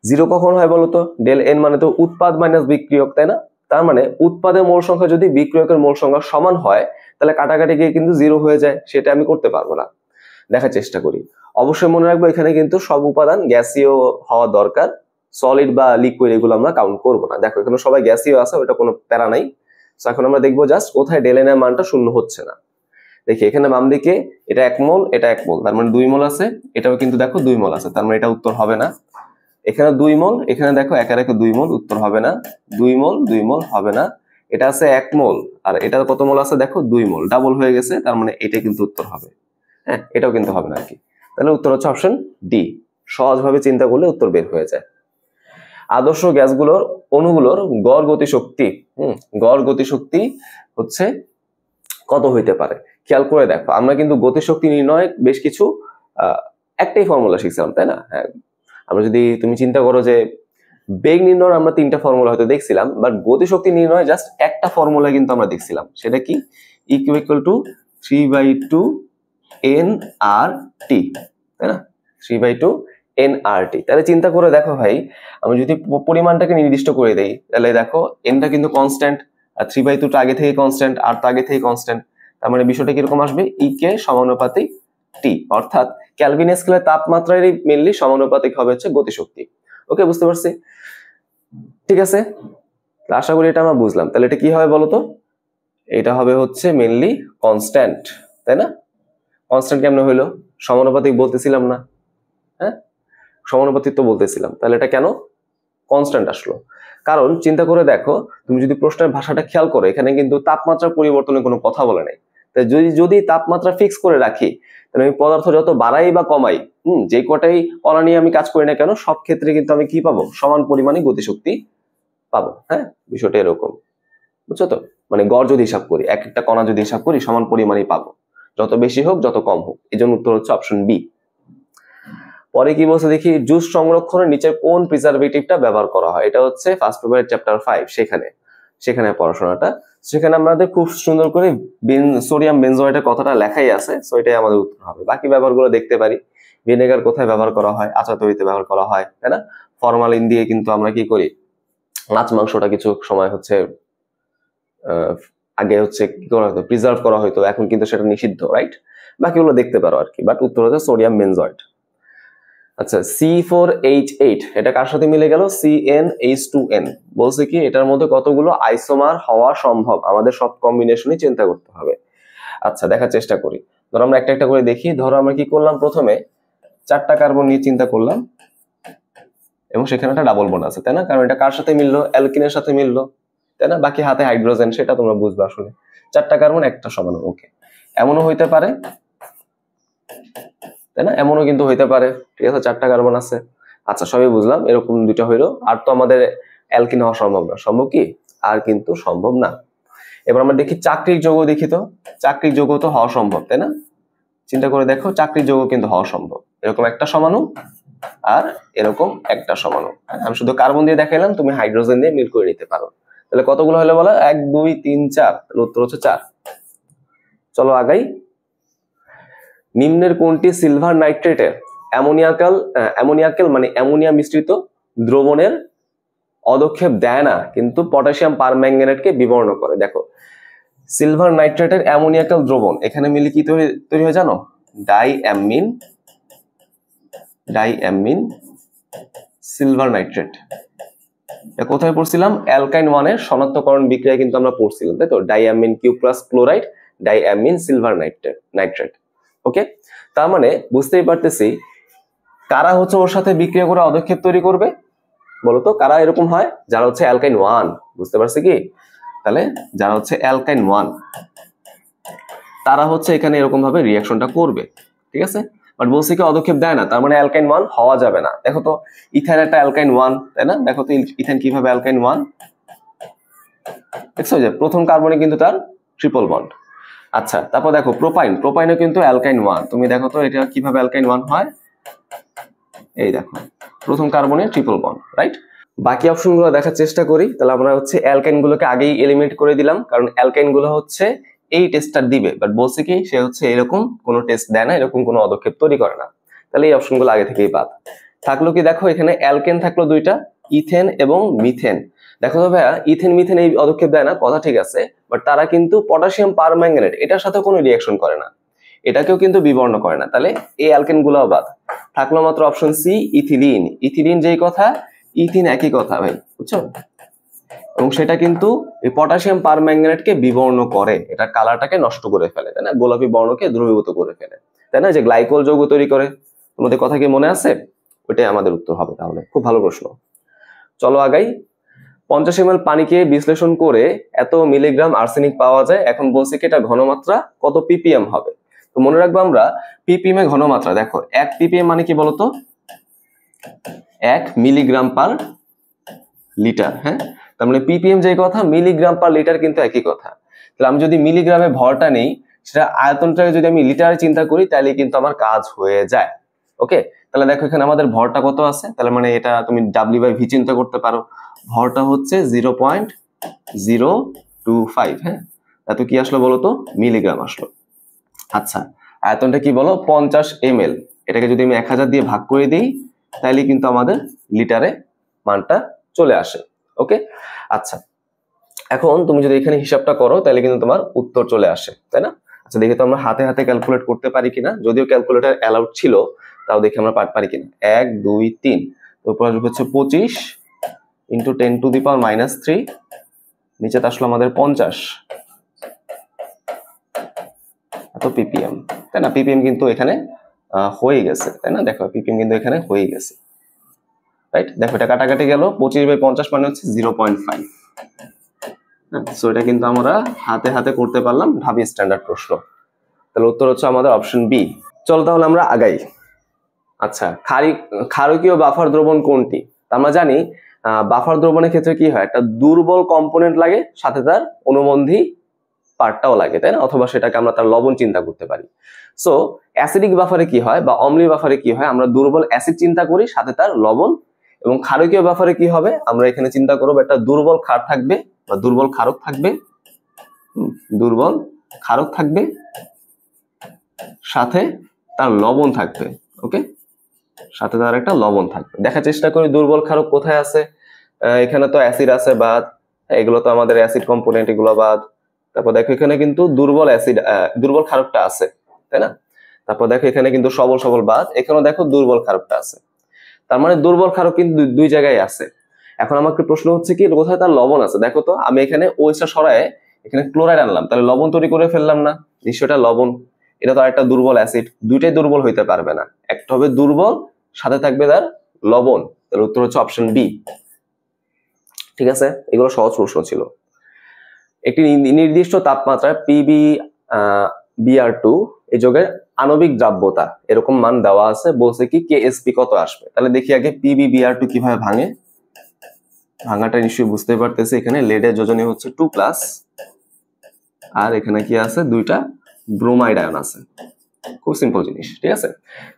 0 কখন হয় বলতো ডেল এন মানে তো উৎপাদ মাইনাস বিক্রিয়ক তাই না তার মানে উৎপাদের মোল সংখ্যা যদি বিক্রিয়কের মোল সংখ্যা সমান হয় তাহলে কাটাকাটি গিয়ে কিন্তু 0 হয়ে যায় সেটা আমি করতে পারবো না দেখার চেষ্টা করি অবশ্যই মনে রাখবো এখানে কিন্তু সব উপাদান গ্যাসীয় হওয়া দরকার সলিড বা লিকুইড এগুলো আমরা কাউন্ট করবো না দেখো এখানে সবাই গ্যাসীয় আছে ওটা কোনো প্যারা নাই তো এখন আমরা দেখবো জাস্ট কোথায় ডেল এন এর মানটা 0 হচ্ছে না দেখি এখানে বাম দিকে এটা 1 মোল এটা 1 মোল তার মানে 2 মোল আছে এটাও কিন্তু দেখো 2 মোল আছে তার মানে এটা উত্তর হবে না এখানে 2 মোল এখানে দেখো একে একে 2 মোল উত্তর হবে না 2 মোল হবে না এটা আছে 1 মোল আর এটার কত মোল আছে দেখো 2 মোল ডাবল হয়ে গেছে তার মানে এটা কিন্তু উত্তর হবে হ্যাঁ এটাও কিন্তু হবে না আর কি তাহলে উত্তর হচ্ছে অপশন ডি সহজভাবে চিন্তা করলে উত্তর বের হয়ে যায় আদর্শ গ্যাসগুলোর অণুগুলোর গড় গতিশক্তি গড় গতিশক্তি হচ্ছে কত হইতে পারে খেয়াল করে দেখো আমরা কিন্তু গতিশক্তি নির্ণয় বেশ কিছু একটাই ফর্মুলা শিখছিলাম তাই না হ্যাঁ আমরা যদি তুমি চিন্তা করো যে বেগ নির্ণয় আমরা 3টা ফর্মুলা হয়তো দেখছিলাম বাট গতিশক্তি নির্ণয় জাস্ট একটা ফর্মুলা কিন্তু আমরা দেখছিলাম সেটা কি ইকুয়াল টু 3/2 nRT তাই না 3/2 nRT তাহলে চিন্তা করে দেখো ভাই আমি যদি পরিমাণটাকে নির্দিষ্ট করে দেই তাহলে দেখো nটা কিন্তু কনস্ট্যান্ট আর 3/2 টা আগে থেকে কনস্ট্যান্ট, আর তো আগে থেকে কনস্ট্যান্ট। তার মানে বিষয়টা কিরকম আসবে, ই কে সমানুপাতিক টি, অর্থাৎ কেলভিন স্কেলের তাপমাত্রারই মেইনলি সমানুপাতিক হবে হচ্ছে গতিশক্তি। ওকে, বুঝতে পারছি? ঠিক আছে, আশা করি এটা আমরা বুঝলাম। তাহলে এটা কি হবে বলতো, এটা হবে হচ্ছে মেইনলি কনস্ট্যান্ট, তাই না? কনস্ট্যান্ট কেমনে হইলো, সমানুপাতিক বলতেছিলাম না? হ্যাঁ, সমানুপাতিক তো বলতেছিলাম, তাহলে এটা কেন কনস্ট্যান্ট আসলো? কারণ চিন্তা করে দেখো, তুমি যদি প্রশ্নের ভাষাটা খেয়াল করো, এখানে কিন্তু তাপমাত্রা পরিবর্তনের কোনো কথা বলে নাই। তাই যদি তাপমাত্রা ফিক্স করে রাখি, তাহলে আমি পদার্থ যত বাড়াই বা কমাই, যে কটাই কণা নিয়ে আমি কাজ করি না কেন, সব ক্ষেত্রে কিন্তু আমি কি পাবো, সমান পরিমাণে গতিশক্তি পাবো। হ্যাঁ, বিষয়টা এরকম, বুঝছো তো? মানে গড় যদি হিসাব করি, এক একটা কণা যদি হিসাব করি, সমান পরিমাণই পাবো, যত বেশি হোক যত কম হোক। এই জন্য উত্তর হচ্ছে অপশন বি। পরে কি বলছে দেখি, জুস সংরক্ষণের নিচে কোন প্রিজারভেটিভটা ব্যবহার করা হয়? এটা হচ্ছে ফার্স্ট পেপারের চ্যাপ্টার 5, সেখানে পড়াশোনাটা। সেখানে আমাদের খুব সুন্দর করে সোডিয়াম বেনজয়েটের কথাটা লেখাই আছে, সো এটাই আমাদের উত্তর হবে। বাকি ব্যবহারগুলো দেখতে পারি, ভিনেগার কোথায় ব্যবহার করা হয়, আচা তৈরিতে ব্যবহার করা হয়, তাই না? ফরমালিন দিয়ে কিন্তু আমরা কি করি, মাছ মাংসটা কিছু সময় হচ্ছে আগে হচ্ছে কি করা হতো, প্রিজার্ভ করা হতো, এখন কিন্তু সেটা নিষিদ্ধ, রাইট? বাকিগুলো দেখতে পারো আর কি, বাট উত্তর হচ্ছে সোডিয়াম বেনজয়েট। আচ্ছা, C4H8 এটা কার সাথে মিলে গেল, CnH2n। বলছে কি এটার মধ্যে কতগুলো আইসোমার হওয়া সম্ভব, আমাদের সব কম্বিনেশনই চিন্তা করতে হবে। আচ্ছা, দেখার চেষ্টা করি। ধরো আমরা একটা একটা করে দেখি। ধরো আমরা কি করলাম, প্রথমে 4টা কার্বন নিয়ে চিন্তা করলাম, এবং সেখানে একটা ডাবল বন্ড আছে, তাই না? কারণ এটা কার সাথে মিললো, অ্যালকিনের সাথে মিললো, তাই না? বাকি হাতে হাইড্রোজেন, সেটা তোমরা বুঝবে আসলে। 4টা কার্বন একটা সমান, ওকে। এমনও হইতে পারে, তাই না? এমনও কিন্তু হইতে পারে, ঠিক আছে, 4টা কার্বন আছে। আচ্ছা, সবই বুঝলাম, এরকম দুইটা হইলো। আর তো আমাদের অ্যালকিন হওয়া সম্ভব না, সম্ভব কি? আর কিন্তু সম্ভব না। এবার আমরা দেখি চাকরিক যৌগ, দেখি তো চাকরিক যৌগ তো হওয়া সম্ভব, তাই না? চিন্তা করে দেখো, চাকরিক যৌগ কিন্তু হওয়া সম্ভব, এরকম একটা সমাণু আর এরকম একটা সমাণু। আমি শুধু কার্বন দিয়ে দেখাইলাম, তুমি হাইড্রোজেন দিয়ে মিল করে নিতে পারো। তাহলে কতগুলো হলে বলো, 1 2 3 4, তাহলে উত্তর হচ্ছে 4। চলো আগাই। নিম্নের কোনটি সিলভার নাইট্রেটে অ্যামোনিয়াকেল মানে অ্যামোনিয়া মিশ্রিত দ্রবণের অদক্ষেপ দেয় না, কিন্তু পটাশিয়াম পারম্যাঙ্গানেটকে বিবর্ণ করে? দেখো, সিলভার নাইট্রেটের অ্যামোনিয়াকেল দ্রবণ, এখানে মিলে কি তৈরি হয় জানো, ডাইঅ্যামিন সিলভার নাইট্রেট। কোথায় পড়ছিলাম, অ্যালকাইন 1 এর শনাক্তকরণ বিক্রিয়া কিন্তু আমরা পড়ছিলাম, তাই তো? Diammine cu plus chloride, diammine silver nitrate. Okay, তার মানে বুঝতেই পারতেছি কারা হচ্ছে ওর সাথে বিক্রিয়া করে অদক্ষেপ তৈরি করবে বলতো? কারা এরকম হয়, যারা হচ্ছে অ্যালকাইন 1, বুঝতে পারছি কি? তাহলে যারা হচ্ছে অ্যালকাইন 1, তারা হচ্ছে এখানে এরকম ভাবে রিঅ্যাকশনটা করবে, ঠিক আছে? বাট বলছি কি অদক্ষেপ দেয় না, তার মানে অ্যালকাইন 1 হওয়া যাবে না। দেখো তো, ইথাইন একটা অ্যালকাইন 1, তাই না? দেখো তো ইথাইন কিভাবে অ্যালকাইন 1, দেখছো যে প্রথম কার্বনে কিন্তু তার ট্রিপল বন্ড। আচ্ছা, তারপর দেখো প্রোপাইনও কিন্তু অ্যালকাইন 1, তুমি দেখো তো এটা কিভাবে অ্যালকাইন 1 হয়, এই দেখো প্রথম কার্বনে ট্রিপল বন্ড, রাইট? বাকি অপশনগুলো দেখার চেষ্টা করি। তাহলে আমরা হচ্ছে অ্যালকাইন গুলোকে আগেই এলিমিনেট করে দিলাম, কারণ অ্যালকাইন গুলো হচ্ছে এই টেস্টটা দিবে, বাট বলছে কি সে হচ্ছে এরকম কোনো টেস্ট দেয় না, এরকম কোনো পদক্ষেপ তৈরি করে না। তাহলে এই অপশনগুলো আগে থেকেই বাদ থাকলো। কি দেখো, এখানে অ্যালকেন থাকলো দুইটা, ইথেন এবং মিথেন। দেখো তো ভাইয়া, ইথেন মিথেন এই পদক্ষেপ দেয় না, কথা ঠিক আছে, বাট তারা কিন্তু পটাশিয়াম পারম্যাঙ্গানেট এটার সাথে কোনো রিঅ্যাকশন করে না, এটাকেও কিন্তু বিবর্ণ করে না। তাহলে এই অ্যালকেন গুলাও বাদ থাকলো, মাত্র অপশন সি ইথিলিন যেই কথা, ইথিন একই কথা ভাই, বুঝছো? এবং সেটা কিন্তু এই পটাশিয়াম পারম্যাঙ্গানেটকে বিবর্ণ করে, এটা কালারটাকে নষ্ট করে ফেলে, তাই না? গোলাপি বর্ণকে দ্রবীভূত করে ফেলে, তাই না? যে গ্লাইকোল যৌগ তৈরি করে, তোমাদের কথা কি মনে আছে? ওইটাই আমাদের উত্তর হবে। তাহলে খুব ভালো প্রশ্ন। চলো আগাই। 50 ml পানিকে বিশ্লেষণ করে এত মিলিগ্রাম আর্সেনিক পাওয়া যায়, এখন বলছি কি এটা ঘনমাত্রা কত ppm হবে। তো মনে রাখবো আমরা ppm এ ঘনমাত্রা। দেখো 1 ppm মানে কি বলতো, 1 মিলিগ্রাম পার লিটার। হ্যাঁ, তার মানে ppm যে কথা, মিলিগ্রাম পার লিটার কিন্তু একই কথা। তাহলে আমি যদি মিলিগ্রামে ভরটা নেই, সেটা আয়তনটাকে যদি আমি লিটারে চিন্তা করি, তাহলে কিন্তু আমার কাজ হয়ে যায়। ওকে, তাহলে দেখো এখানে আমাদের ভরটা কত আছে, তাহলে মানে এটা তুমি W/V চিন্তা করতে পারো। ভরটা হচ্ছে 0.025। হ্যাঁ, এত কি আসলো বলতো, মিলিগ্রাম আসলো। আচ্ছা, আয়তনটা কি বলো, 50 ml। এটাকে যদি আমি 1000 দিয়ে ভাগ করে দিই, তাহলে কিন্তু আমাদের লিটারে মানটা চলে আসে। ওকে, আচ্ছা এখন তুমি যদি এখানে হিসাবটা করো তাহলে কিন্তু তোমার উত্তর চলে আসে, তাই না? আচ্ছা দেখি তো আমরা হাতে হাতে ক্যালকুলেট করতে পারি কিনা, যদিও ক্যালকুলেটর অ্যালাউড ছিল, তাও দেখি আমরা পারি কিনা। 1 2 3 উপর আসবে হচ্ছে 25 ইন্টু 10⁻³ নিচে তো আসলো আমাদের 50 এত ppm, তাই না? ppm কিন্তু এখানে হয়ে গেছে, তাই না? দেখো ppm কিন্তু এখানে হয়ে গেছে, রাইট? দেখো এটা কাটাকাটি গেল, 25/50 মানে হচ্ছে 0.5। সো এটা কিন্তু আমরা হাতে হাতে করতে পারলাম, ঢাবি স্ট্যান্ডার্ড প্রশ্ন। তাহলে উত্তর হচ্ছে আমাদের অপশন বি। চলো তাহলে আমরা আগাই। আচ্ছা, ক্ষারকীয় বাফার দ্রবণ কোনটি? আমরা জানি বাফার দ্রবণের ক্ষেত্রে কি হয়, একটা দুর্বল কম্পোনেন্ট লাগে, সাথে তার অনুবন্ধী পার্টটাও লাগে, তাই না? অথবা সেটাকে আমরা তার লবণ চিন্তা করতে পারি। সো অ্যাসিডিক বাফারে কি হয় বা অম্লীয় বাফারে কি হয়, আমরা দুর্বল অ্যাসিড চিন্তা করি, সাথে তার লবণ। এবং ক্ষারকীয় বাফারে কি হবে, আমরা এখানে চিন্তা করবো একটা দুর্বল ক্ষার থাকবে বা দুর্বল ক্ষারক থাকবে, দুর্বল ক্ষারক থাকবে, সাথে তার লবণ থাকবে। ওকে, সাথে তার একটা লবণ থাকবে। দেখার চেষ্টা করি দুর্বল ক্ষারক কোথায় আছে। এখানে তো অ্যাসিড আছে বাদ, এগুলো তো আমাদের অ্যাসিড কম্পোনেন্ট, এগুলো বাদ। তারপর দেখো এখানে কিন্তু দুর্বল ক্ষারকটা আছে, তাই না? তারপর দেখো এখানে কিন্তু সবল সবল বাদ, এখানেও দেখো দুর্বল ক্ষারকটা আছে। তার মানে দুর্বল ক্ষারক কিন্তু দুই জায়গায় আছে। এখন আমাকে প্রশ্ন হচ্ছে কি, কোথায় তার লবণ আছে? দেখো তো আমি এখানে ওইটা সরায় এখানে ক্লোরাইড আনলাম, তাহলে লবণ তৈরি করে ফেললাম না? নিশ্চয়টা লবণ। এটা তো আরেকটা দুর্বল অ্যাসিড, দুইটাই দুর্বল হইতে পারবে না, একটা হবে দুর্বল, সাথে থাকবে তার লবণ। তাহলে উত্তর হচ্ছে অপশন বি। ঠিক আছে, এগুলো সহজ প্রশ্ন ছিল। একটি নির্দিষ্ট তাপমাত্রায় PbBr2 এই যৌগের আণবিক দ্রাব্যতা এরকম মান দেওয়া আছে, বলছে কি KSP কত আসবে। তাহলে দেখি আগে PbBr2 কিভাবে ভাঙে। ভাঙাটা নিশ্চয়ই বুঝতে পারতেছি। এখানে লেডের যোজনী হচ্ছে 2+, আর এখানে কি আছে, দুইটা ব্রোমাইড আয়ন আছে। খুব সিম্পল জিনিস, ঠিক আছে?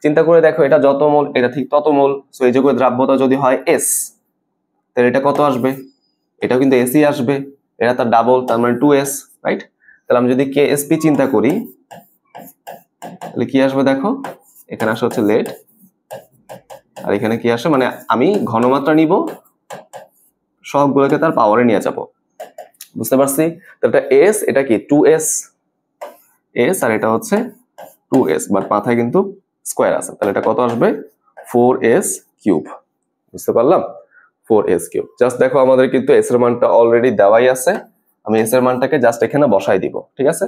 চিন্তা করে দেখো, এটা যত মোল এটা ঠিক তত মোল। সো এই যৌগের দ্রাব্যতা যদি হয় S, তাহলে এটা কত আসবে? এটাও কিন্তু এসি আসবে, এটা তার ডাবল, তার মানে 2S, রাইট? তাহলে আমি যদি KSP চিন্তা করি তাহলে কি আসবে দেখো, এখানে আসে হচ্ছে লেড, আর এখানে কি আসে, মানে আমি ঘনমাত্রা নিব, সবগুলোকে তার পাওয়ারে নিয়ে যাব। বুঝতে পারছি? তো এটা S, এটা কি 2S, S, আর এটা হচ্ছে 2S, বাট মাথায় কিন্তু স্কোয়ার আছে। তাহলে এটা কত আসবে? 4S³। বুঝতে পারলাম? 4S³। জাস্ট দেখো আমাদের কিন্তু S এর মানটা অলরেডি দেওয়াই আছে, আমি S এর মানটাকে জাস্ট এখানে বসাই দিব। ঠিক আছে,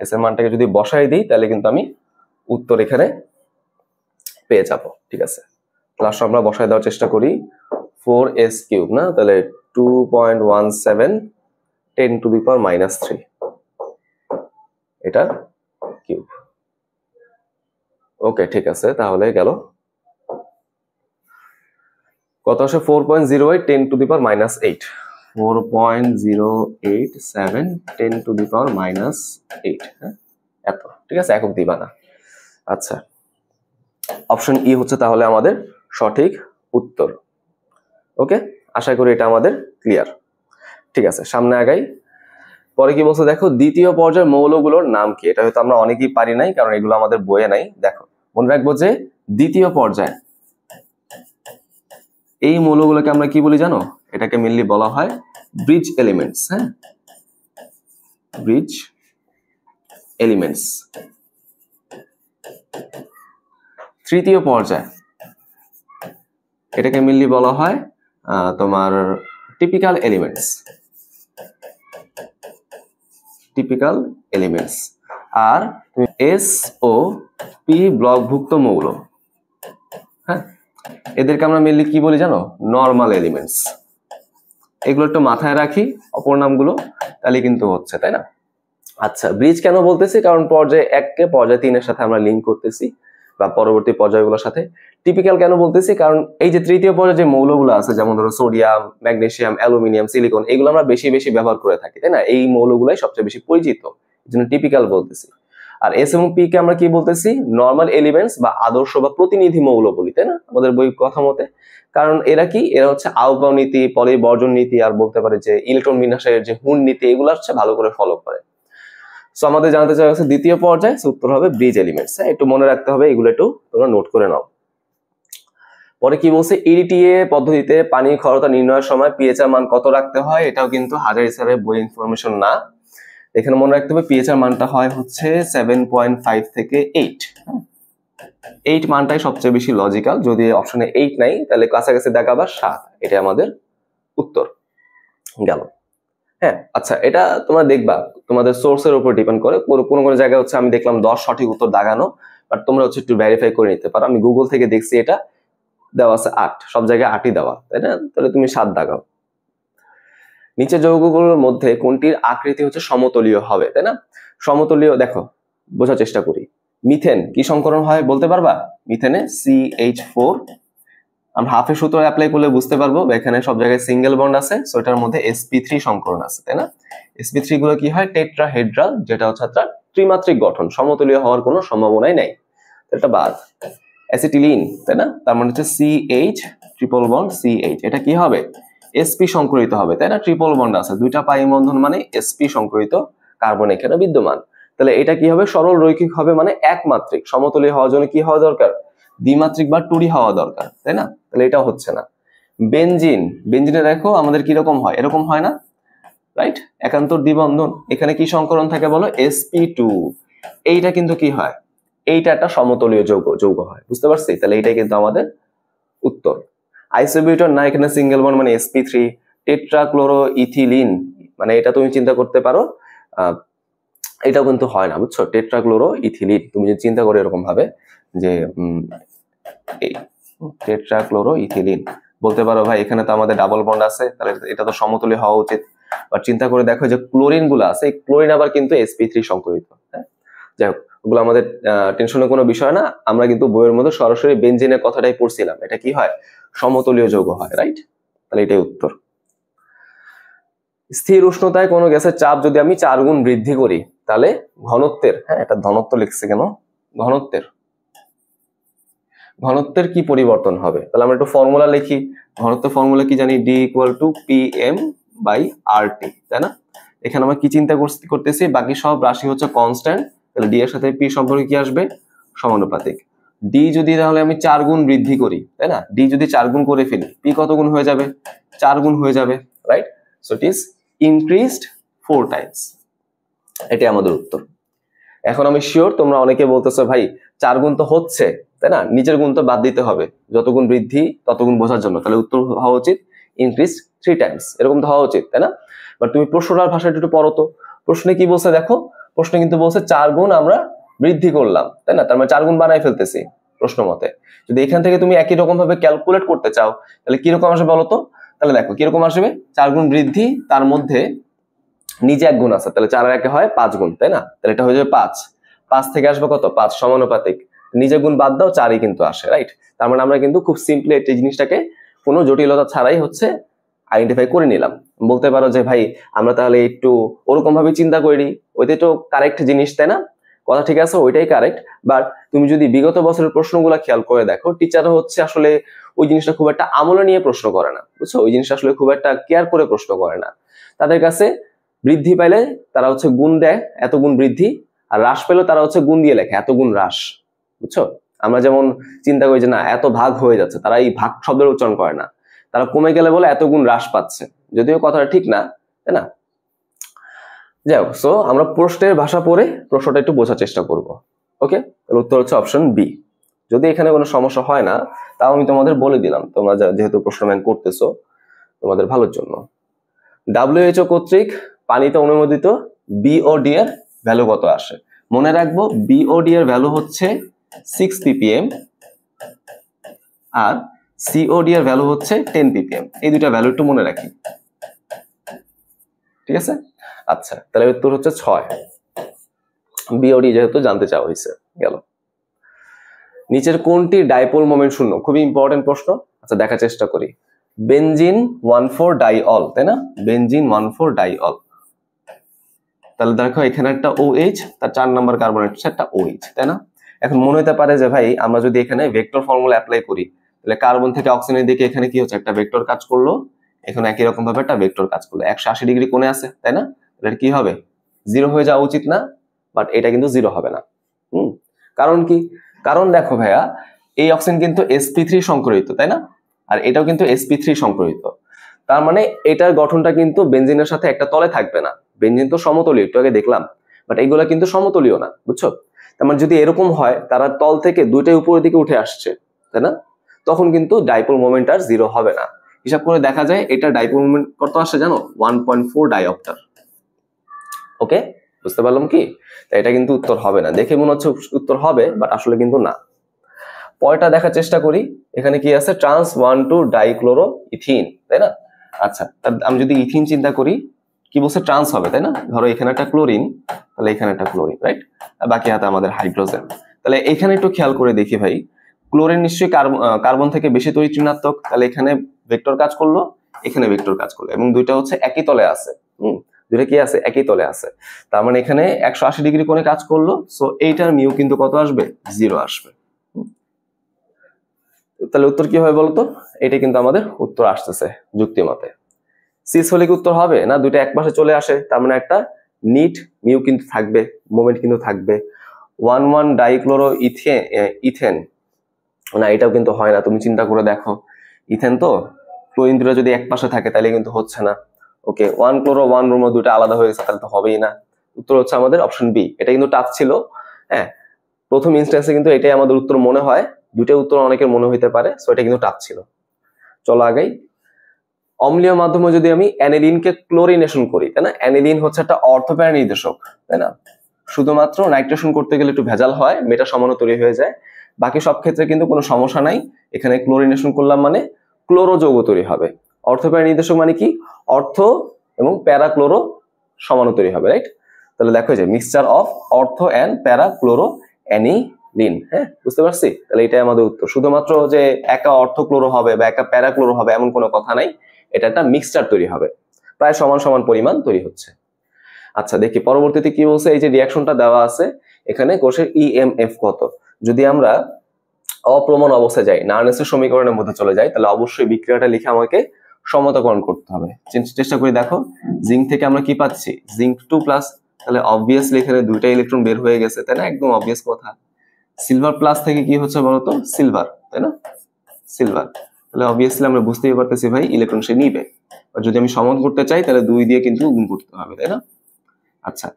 S এর মানটাকে যদি বসাই দিই তাহলে কিন্তু আমি উত্তর এখানে পেয়ে যাব। ঠিক আছে, লাস্ট আমরা বসাই দেওয়ার চেষ্টা করি। 4S³ না, তাহলে 2.17 10⁻³ এটা কিউব। ওকে, ঠিক আছে, তাহলে গেল কত আসে? 4.08 10⁻⁸। 4.087 10⁻⁸, হ্যাঁ, এত। ঠিক আছে, একক দিবা না। আচ্ছা, অপশন ই হচ্ছে তাহলে আমাদের সঠিক উত্তর। ওকে, আশা করি এটা আমাদের ক্লিয়ার। ঠিক আছে, সামনে আগাই। পরে কি বলছে দেখো, দ্বিতীয় পর্যায়ের মৌলগুলোর নাম কি? এটা হয়তো আমরা অনেকেই পারি নাই, কারণ এগুলো আমাদের বইয়ে নাই। দেখো, মনে রাখবো যে দ্বিতীয় পর্যায় এই মৌলগুলোকে আমরা কি বলি জানো? এটাকে মেইনলি বলা হয় ব্রিজ এলিমেন্টস। হ্যাঁ, ব্রিজ এলিমেন্টস। তৃতীয় পর্যায় এটাকে মেইনলি বলা হয় তোমার টিপিক্যাল এলিমেন্টস। Typical elements. আর SO3 ব্লকভুক্ত মৌল, হ্যাঁ, এদেরকে আমরা মেইনলি কি বলি জানো? Normal elements. এগুলো একটু মাথায় রাখি, অপর নামগুলো, তাহলে কিন্তু হচ্ছে, তাই না? আচ্ছা, ব্রিজ কেন বলতেছি? কারণ পর্যায় 1কে পর্যায় 3 এর সাথে আমরা লিঙ্ক করতেছি, বা পরবর্তী পর্যায়গুলোর সাথে। টিপিক্যাল কেন বলতেছি? কারণ এই যে তৃতীয় পর্যায়ে যে মৌলগুলো আছে, যেমন ধরো সোডিয়াম, ম্যাগনেসিয়াম, অ্যালুমিনিয়াম, সিলিকন, এগুলো আমরা বেশি বেশি ব্যবহার করে থাকি, তাই না? এই মৌলগুলাই সবচেয়ে বেশি পরিচিত, এই জন্য টিপিক্যাল বলতেছি। আর S এবং P কে আমরা কি বলতেছি? নরমাল এলিমেন্টস বা আদর্শ বা প্রতিনিধি মৌল বলি, তাই না, আমাদের বই কথা মতে। কারণ এরা কি, এরা হচ্ছে আউপাও নীতি, পলিবর্জন নীতি, আর বলতে পারে যে ইলেকট্রন বিন্যাসের যে হুন নীতি, এগুলো হচ্ছে ভালো করে ফলো করে। সো আমাদের জানতে চাওয়া হচ্ছে দ্বিতীয় পর্যায়ে, উত্তর হবে ব্রিজ এলিমেন্টস। হ্যাঁ, একটু মনে রাখতে হবে, এগুলো একটু তোমরা নোট করে নাও। পরে কি বলছে, ইডিটিএ পদ্ধতিতে পানির ক্ষরতা নির্ণয়ের সময় পিএইচ এর মান কত রাখতে হয়, এটাও কিন্তু হাজারী স্যারের বই ইনফরমেশন না। এখানে মনে রাখতে হবে পিএইচ এর মানটা হয় হচ্ছে 7.5 থেকে 8। 8 মানটাই সবচেয়ে বেশি লজিক্যাল। যদি অপশনে 8 নাই তাহলে কাছাকাছি দেখাবা 7, এটা আমাদের উত্তর গেল। হ্যাঁ, আচ্ছা, এটা তোমরা দেখবা তোমাদের সোর্সের উপর ডিপেন্ড করে। কোন কোন জায়গায় হচ্ছে আমি দেখলাম 10 সঠিক উত্তর দাগানো, বাট তোমরা হচ্ছে একটু ভেরিফাই করে নিতে পারো। আমি গুগল থেকে দেখছি এটা দেওয়া আছে 8, সব জায়গায় 8ই দেওয়া, তাই না? তাহলে তুমি 7 দাগাও। নিচে যৌগগুলোর মধ্যে কোনটির আকৃতি হচ্ছে সমতলীয় হবে, তাই না? সমতলীয়, দেখো বোঝার চেষ্টা করি। মিথেন কি সংকরণ হয় বলতে পারবা? মিথেনে CH4, আমরা হাফের সূত্র অ্যাপ্লাই করলে বুঝতে পারবো এখানে সব জায়গায় সিঙ্গেল বন্ড আছে, সো এটার মধ্যে sp3 সংকরণ আছে, তাই না? sp3 গুলো কি হয়, টেট্রাহেড্রাল, যেটা হচ্ছে ত্রিমাত্রিক গঠন, সমতলীয় হওয়ার কোনো সম্ভাবনাই নাই, এটা বাদ। অ্যাসিটিলিন, তাই না? তার মানে হচ্ছে CH ট্রিপল বন্ড CH, এটা কি হবে, sp সংকরিত হবে, তাই না? ট্রিপল বন্ড আছে, দুইটা পাই বন্ধন মানে sp সংকরিত কার্বন এখানে বিদ্যমান। তাহলে এটা কি হবে, সরল রৈখিক হবে, মানে একমাত্রিক। সমতলীয় হওয়ার জন্য কি হওয়া দরকার, দ্বিমাত্রিক বা টুরি হওয়া দরকার, তাই না? তাহলে এটা হচ্ছে না। বেনজিন, বেনজিনে দেখো আমাদের কিরকম হয়, এরকম হয় না, রাইট? একান্তর দ্বিবন্ধন, এখানে কি সংকরণ থাকে বলো, sp2। এইটা কিন্তু কি হয়, এইটা একটা সমতলীয় যৌগ হয়, বুঝতে পারছি? তাহলে এটাই কিন্তু আমাদের উত্তর। আইসোবিউটান না, এখানে সিঙ্গেল বন্ড মানে sp3। টেট্রাক্লোরোইথিলিন, মানে এটা তুমি চিন্তা করতে পারো, এটাও কিন্তু হয় না, বুঝছো? টেট্রাক্লোরোইথিলিন তুমি যদি চিন্তা করো এরকম ভাবে যে এই টেট্রাক্লোরোইথিলিন বলতে পারো, ভাই এখানে তো আমাদের ডাবল বন্ড আছে, তাহলে এটা তো সমতলীয় হওয়া উচিত। বাট চিন্তা করে দেখো যে ক্লোরিন গুলো আছে, এই ক্লোরিন আবার কিন্তু sp3 সংকরিত। হ্যাঁ, যাই হোক, ওগুলো আমাদের টেনশনের কোনো বিষয় না। আমরা কিন্তু বইয়ের মধ্যে সরাসরি বেনজিনের কথাটাই পড়ছিলাম, এটা কি হয়, সমতলীয় যৌগ হয়, রাইট? তাহলে এটাই উত্তর। স্থির উষ্ণতায় কোনো গ্যাসের চাপ যদি আমি 4 গুণ বৃদ্ধি করি, তাহলে ঘনত্বের, হ্যাঁ এটা ঘনত্ব লিখছে কেন, ঘনত্বের কি পরিবর্তন হবে? তাহলে আমরা একটু ফর্মুলা লিখি। ঘনত্বের ফর্মুলা কি জানি, D = PM/RT, তাই না? এখানে আমরা কি চিন্তা করতেছি, বাকি সব রাশি হচ্ছে কনস্ট্যান্ট, তাহলে D এর সাথে P সম্পর্কে কি আসবে, সমানুপাতিক। D যদি তাহলে আমি 4 গুণ বৃদ্ধি করি, তাই না? D যদি 4 গুণ করে ফেলি, P কত গুণ হয়ে যাবে, 4 গুণ হয়ে যাবে, right? So it is increased 4 Times, এটাই আমাদের উত্তর। এখন আমি শিওর তোমরা অনেকে বলতেছো, ভাই 4 গুণ তো হচ্ছে, তাই না? নিচের গুণ তো বাদ দিতে হবে, যত গুণ বৃদ্ধি তত গুণ বোঝার জন্য, তাহলে উত্তর হওয়া উচিত ইনক্রিজ 3 টাইমস, এরকম তো হওয়া উচিত, তাই না? বাট তুমি প্রশ্নটার ভাষাটা একটু পড়ো তো, প্রশ্নে কি বলছে দেখো, প্রশ্নে কিন্তু বলছে 4 গুণ আমরা বৃদ্ধি করলাম, তাই না? তার মানে 4 গুণ বানাই ফেলতেছি প্রশ্ন মতে। যদি এখান থেকে তুমি একই রকম ভাবে ক্যালকুলেট করতে চাও, তাহলে কিরকম আসবে বলো তো? তাহলে দেখো কিরকম আসবে, 4 গুণ বৃদ্ধি, তার মধ্যে নিচে 1 গুণ আছে, তাহলে 4 আর 1 হয় 5 গুণ, তাই না? তাহলে এটা হয়ে যাবে 5 থেকে আসবে কত, 5 সমানুপাতিক, নিজে গুণ বাদ দাও 4ই কিন্তু আসে, রাইট? তার মানে আমরা কিন্তু খুব সিম্পলি এই জিনিসটাকে কোনো জটিলতা ছাড়াই হচ্ছে আইডেন্টিফাই করে নিলাম। বলতে পারো যে ভাই আমরা তাহলে একটু ওরকম ভাবে চিন্তা করি, ওইটাই তো কারেক্ট জিনিস, তাই না? কথা ঠিক আছে, ওইটাই কারেক্ট। বাট তুমি যদি বিগত বছরের প্রশ্নগুলো খেয়াল করে দেখো, টিচাররা হচ্ছে আসলে ওই জিনিসটা খুব একটা আমলে নিয়ে প্রশ্ন করে না, বুঝছো? ওই জিনিসটা আসলে খুব একটা কেয়ার করে প্রশ্ন করে না। তাদের কাছে বৃদ্ধি পাইলে তারা হচ্ছে গুণ দেয়, এত গুণ বৃদ্ধি, আর হ্রাস পেলে তারা হচ্ছে গুণ দিয়ে লেখে, এত গুণ হ্রাস, বুঝছো? আমরা যেমন চিন্তা করি যে না এত ভাগ হয়ে যাচ্ছে, তারা এই ভাগ শব্দের উচ্চারণ করে না, তারা কমে গেলে বলে এত গুণ হ্রাস পাচ্ছে, যদিও কথাটা ঠিক না, তাই না? যাই হোক, সো আমরা প্রশ্নের ভাষা পড়ে প্রশ্নটা একটু বোঝার চেষ্টা করব। ওকে, তাহলে উত্তর হচ্ছে অপশন বি। যদি এখানে কোনো সমস্যা হয় না, তাও আমি তোমাদের বলে দিলাম, তোমরা যেহেতু প্রশ্ন ব্যাংক করতেছো তোমাদের ভালোর জন্য। WHO কর্তৃক পানিতে অনুমোদিত BOD এর ভ্যালু কত আসে? মনে রাখবো BOD এর ভ্যালু হচ্ছে 6 ppm আর COD এর ভ্যালু হচ্ছে 10 ppm। এই দুইটা ভ্যালু একটু মনে রাখি, ঠিক আছে? আচ্ছা, তাহলে উত্তর হচ্ছে 6। BOD যেহেতু জানতে চাওয়া হয়েছে, গেল। নিচের কোনটি ডাইপোল মোমেন্ট শূন্য? খুবই ইম্পর্টেন্ট প্রশ্ন। আচ্ছা, দেখার চেষ্টা করি। বেনজিন 1,4-ডাইঅল, তাই না? বেনজিন 1,4-ডাইঅল, তাহলে দেখো এখানে একটা OH, তার 4 নাম্বার কার্বন হচ্ছে একটা OH, তাই না? এখন মনে হতে পারে যে ভাই আমরা যদি এখানে ভেক্টর ফর্মুলা অ্যাপ্লাই করি, তাহলে কার্বন থেকে অক্সিজেনের দিকে এখানে কি হচ্ছে, একটা ভেক্টর কাজ করলো, এখানে একই রকম ভাবে একটা ভেক্টর কাজ করলো, 180 ডিগ্রি কোণে আছে, তাই না? এটা কি হবে, 0 হয়ে যাওয়া উচিত না, বাট এটা কিন্তু 0 হবে না। কারণ কি? কারণ দেখো ভাইয়া, এই অক্সিজেন কিন্তু sp3 সংকরিত, তাই না? আর এটাও কিন্তু sp3 সংকরিত। তার মানে এটার গঠনটা কিন্তু বেনজিনের সাথে একটা তলে থাকবে না। বেনজিন তো সমতলীয়, একটু আগে দেখলাম, বাট এইগুলা কিন্তু সমতলীয় না, বুঝছো? তার মানে যদি এরকম হয় তারা তল থেকে দুইটাই উপরের দিকে উঠে আসছে, তাই না? তখন কিন্তু ডাইপোল মোমেন্ট আর 0 হবে না। হিসাব করে দেখা যায় এটা ডাইপোল মোমেন্ট কত আসে জানো? 1.4 ডাইঅপ্টার। ওকে, বুঝতে পারলাম কি? এটা কিন্তু উত্তর হবে না। দেখে মনে হচ্ছে উত্তর হবে, বাট আসলে কিন্তু না। পরেরটা দেখার চেষ্টা করি। এখানে কি আছে? ট্রান্স 1,2 ডাইক্লোরো ইথিন, তাই না? আচ্ছা, আমি যদি ইথিন চিন্তা করি, কি বলছে? ট্রান্স হবে, তাই না? ধরো এখানে একটা ক্লোরিন, তাহলে এখানে একটা ক্লোরিন, রাইট? আর বাকি হাতে আমাদের হাইড্রোজেন। তাহলে এখানে একটু খেয়াল করে দেখি ভাই, ক্লোরিন নিশ্চয়ই কার্বন থেকে বেশি তড়িৎ ঋণাত্মক, তাহলে এখানে ভেক্টর কাজ করলো, এখানে ভেক্টর কাজ করলো, এবং দুইটা হচ্ছে একই তলে আছে। দুইটা কি আছে? একই তলে আছে। তার মানে এখানে 180 ডিগ্রি কোণে কাজ করলো, সো এইটার মিউ কিন্তু কত আসবে? 0 আসবে। তাহলে উত্তর কি হবে বলতো? এটা কিন্তু আমাদের উত্তর আসতেছে যুক্তি মতে। সিস হলে কি উত্তর হবে না? দুইটা এক পাশে চলে আসে, তার মানে একটা নিট মিউ কিন্তু থাকবে, মোমেন্ট কিন্তু থাকবে। 1,1 ডাইক্লোরো ইথেন, না এটাও কিন্তু হয় না। তুমি চিন্তা করে দেখো, ইথেন তো ক্লোরিন দুটো যদি এক পাশে থাকে তাহলে কিন্তু হচ্ছে না। ওকে, 1 ক্লোরো 1 ব্রোমো দুটো আলাদা হয়ে গেছে, তাহলে তো হবেই না। উত্তর হচ্ছে আমাদের অপশন বি। এটা কিন্তু টাফ ছিল, হ্যাঁ, প্রথম ইনস্ট্যান্সে কিন্তু এটাই আমাদের উত্তর মনে হয়। দুইটা উত্তর অনেকের মনে হইতে পারে, সো এটা কিন্তু টাফ ছিল। চলো আগাই। অম্লীয় মাধ্যমে যদি আমি অ্যানিলিনকে ক্লোরিনেশন করি, তাই না? অ্যানিলিন হচ্ছে একটা অর্থপ্যারা নির্দেশক, তাই না? শুধুমাত্র নাইট্রেশন করতে গেলে একটু ভেজাল হয়, মেটা সমাণু তৈরি হয়ে যায়। বাকি সব ক্ষেত্রে কিন্তু কোনো সমস্যা নাই। এখানে ক্লোরিনেশন করলাম মানে ক্লোরো যৌগ তৈরি হবে। অর্থপ্যারা নির্দেশক মানে কি? অর্থ এবং প্যারা ক্লোরো সমাণু তৈরি হবে, রাইট? তাহলে দেখো যে মিক্সচার অফ অর্থ অ্যান্ড প্যারা ক্লোরো অ্যানিলিন। হ্যাঁ, বুঝতে পারছি? তাহলে এটাই আমাদের উত্তর। শুধুমাত্র যে একা অর্থ ক্লোরো হবে বা একা প্যারা ক্লোরো হবে এমন কোনো কথা নাই, এটা একটা মিক্সচার তৈরি হবে, প্রায় সমান সমান পরিমাণ তৈরি হচ্ছে। আচ্ছা দেখি পরবর্তীতে কি বলছে। এই যে রিয়াকশনটা দেওয়া আছে এখানে, কোষের ইএমএফ কত? যদি আমরা অপ্রমাণ অবস্থায় যাই, নার্নেসের সমীকরণের মধ্যে চলে যাই, তাহলে অবশ্যই বিক্রিয়াটা লিখে আমাকে সমতাকরণ করতে হবে। চেষ্টা করে দেখো, জিঙ্ক থেকে আমরা কি পাচ্ছি? জিঙ্ক 2+, তাহলে অবভিয়াসলি এখানে দুইটা ইলেকট্রন বের হয়ে গেছে, তাই না? একদম অবভিয়াস কথা। সিলভার প্লাস থেকে কি হচ্ছে বলতো? সিলভার, তাই না? সিলভার, তাহলে অবভিয়াসলি আমরা বুঝতেই পারতেছি ভাই ইলেকট্রন সে নিবে। আর যদি আমি সমান করতে চাই তাহলে 2 দিয়ে কিন্তু গুণ করতে হবে, তাই না? আচ্ছা,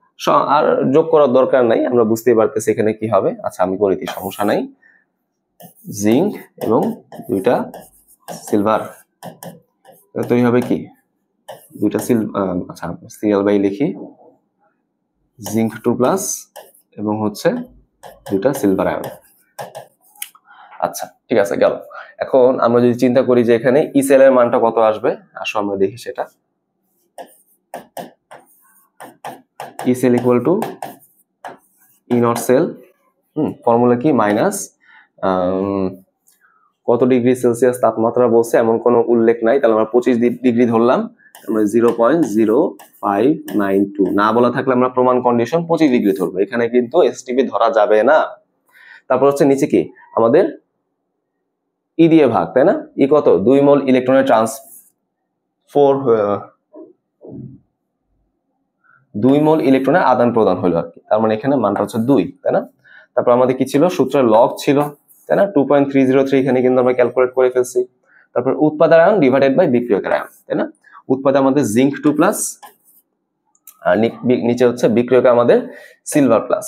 আর যোগ করার দরকার নাই, আমরা বুঝতেই পারতেছি এখানে কি হবে। আচ্ছা আমি করে দিই, সমস্যা নাই। জিঙ্ক এবং দুইটা সিলভার তৈরি হবে কি? দুইটা আচ্ছা সিরিয়াল বাই লিখি, জিঙ্ক 2+ এবং হচ্ছে দুইটা সিলভার আয়ন। আচ্ছা ঠিক আছে, গেল। এখন আমরা যদি চিন্তা করি যে এখানে ই সেলের মানটা কত আসবে, আসো আমরা দেখি সেটা। E cell equal to E not cell, formula কি? মাইনাস কত ডিগ্রি সেলসিয়াস তাপমাত্রা বলছে এমন কোনো উল্লেখ নাই, তাহলে আমরা 25 ডিগ্রি ধরলাম। আমরা 0.0592 না বলা থাকলে আমরা প্রমাণ কন্ডিশন 25 ডিগ্রি ধরবো, এখানে কিন্তু এসটিপি ধরা যাবে না। তারপর হচ্ছে নিচে কি আমাদের ই দিয়ে ভাগ, তাই না? ই কত? 2 মোল ইলেকট্রনের ট্রান্সফার, 2 মোল ইলেকট্রনের আদান প্রদান হলো আর কি। তার মানে এখানে মানটা হচ্ছে 2, তাই না? তারপর আমাদের কি ছিল? সূত্রের লগ ছিল, তাই না? 2.303 এখানে কিন্তু আমরা ক্যালকুলেট করে ফেলছি। তারপর উৎপাদন আয়ন ডিভাইডেড বাই বিক্রিয়কের আয়ন, তাই না? উৎপাদন আমাদের জিঙ্ক 2+, আর নিচে হচ্ছে বিক্রিয়কে আমাদের সিলভার প্লাস।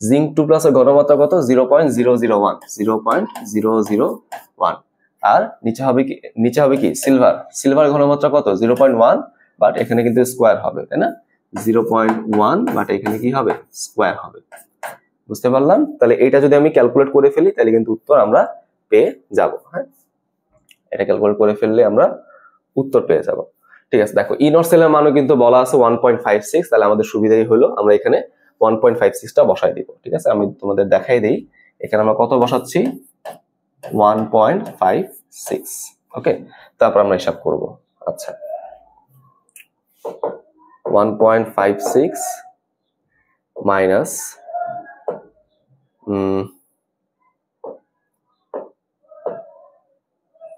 জিঙ্ক 2+ এর ঘনমাত্রা কত? 0.001, 0.001। আর নিচে হবে কি সিলভার ঘনমাত্রা কত? 0.1, বাট এখানে কিন্তু স্কোয়ার হবে, তাই না? 0.1, বাট এখানে কি হবে? স্কোয়ার হবে। বুঝতে পারলাম? তাহলে এটা যদি আমি ক্যালকুলেট করে ফেলি তাহলে কিন্তু উত্তর আমরা পেয়ে যাব। হ্যাঁ, এটা ক্যালকুলেট করে ফেললে আমরা উত্তর পেয়ে যাব। ঠিক আছে, দেখো ই নট সেলের মানও কিন্তু বলা আছে 1.56, তাহলে আমাদের সুবিধাই হলো আমরা এখানে 1.56টা বসাই দিব। ঠিক আছে, আমি তোমাদের দেখাই দেই। এখানে আমরা কত বসাচ্ছি? 1.56। ওকে, তারপর আমরা হিসাব করব। আচ্ছা 1.56 মাইনাস